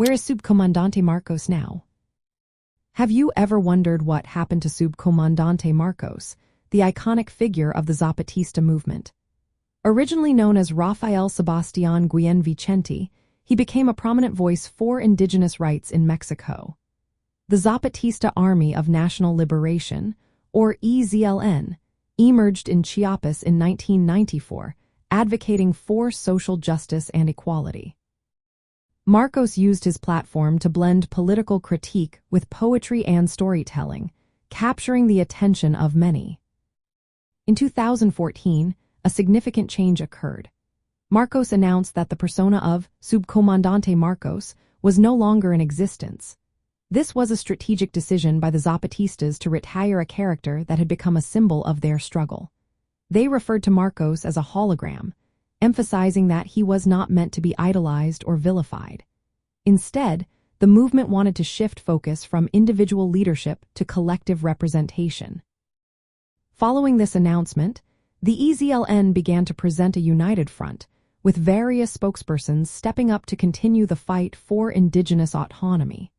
Where is Subcomandante Marcos now? Have you ever wondered what happened to Subcomandante Marcos, the iconic figure of the Zapatista movement? Originally known as Rafael Sebastián Guillén Vicente, he became a prominent voice for indigenous rights in Mexico. The Zapatista Army of National Liberation, or EZLN, emerged in Chiapas in 1994, advocating for social justice and equality. Marcos used his platform to blend political critique with poetry and storytelling, capturing the attention of many. In 2014, a significant change occurred. Marcos announced that the persona of Subcomandante Marcos was no longer in existence. This was a strategic decision by the Zapatistas to retire a character that had become a symbol of their struggle. They referred to Marcos as a hologram, emphasizing that he was not meant to be idolized or vilified. Instead, the movement wanted to shift focus from individual leadership to collective representation. Following this announcement, the EZLN began to present a united front, with various spokespersons stepping up to continue the fight for indigenous autonomy.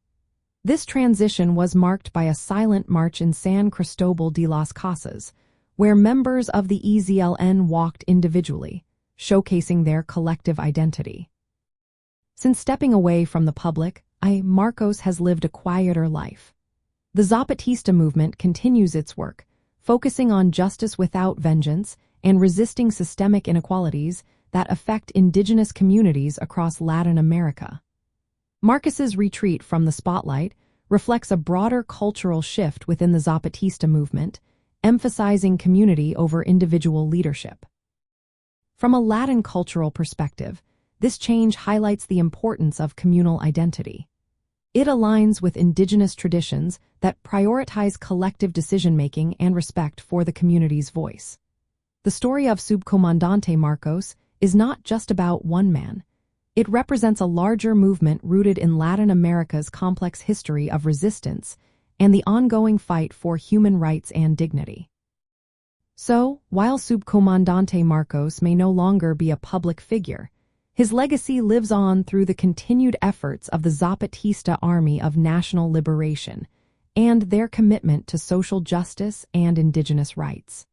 This transition was marked by a silent march in San Cristobal de las Casas, where members of the EZLN walked individually, showcasing their collective identity. Since stepping away from the public, Marcos has lived a quieter life. The Zapatista movement continues its work, focusing on justice without vengeance and resisting systemic inequalities that affect indigenous communities across Latin America. Marcos's retreat from the spotlight reflects a broader cultural shift within the Zapatista movement, emphasizing community over individual leadership. From a Latin cultural perspective, this change highlights the importance of communal identity. It aligns with indigenous traditions that prioritize collective decision-making and respect for the community's voice. The story of Subcomandante Marcos is not just about one man. It represents a larger movement rooted in Latin America's complex history of resistance and the ongoing fight for human rights and dignity. So, while Subcomandante Marcos may no longer be a public figure, his legacy lives on through the continued efforts of the Zapatista Army of National Liberation and their commitment to social justice and indigenous rights.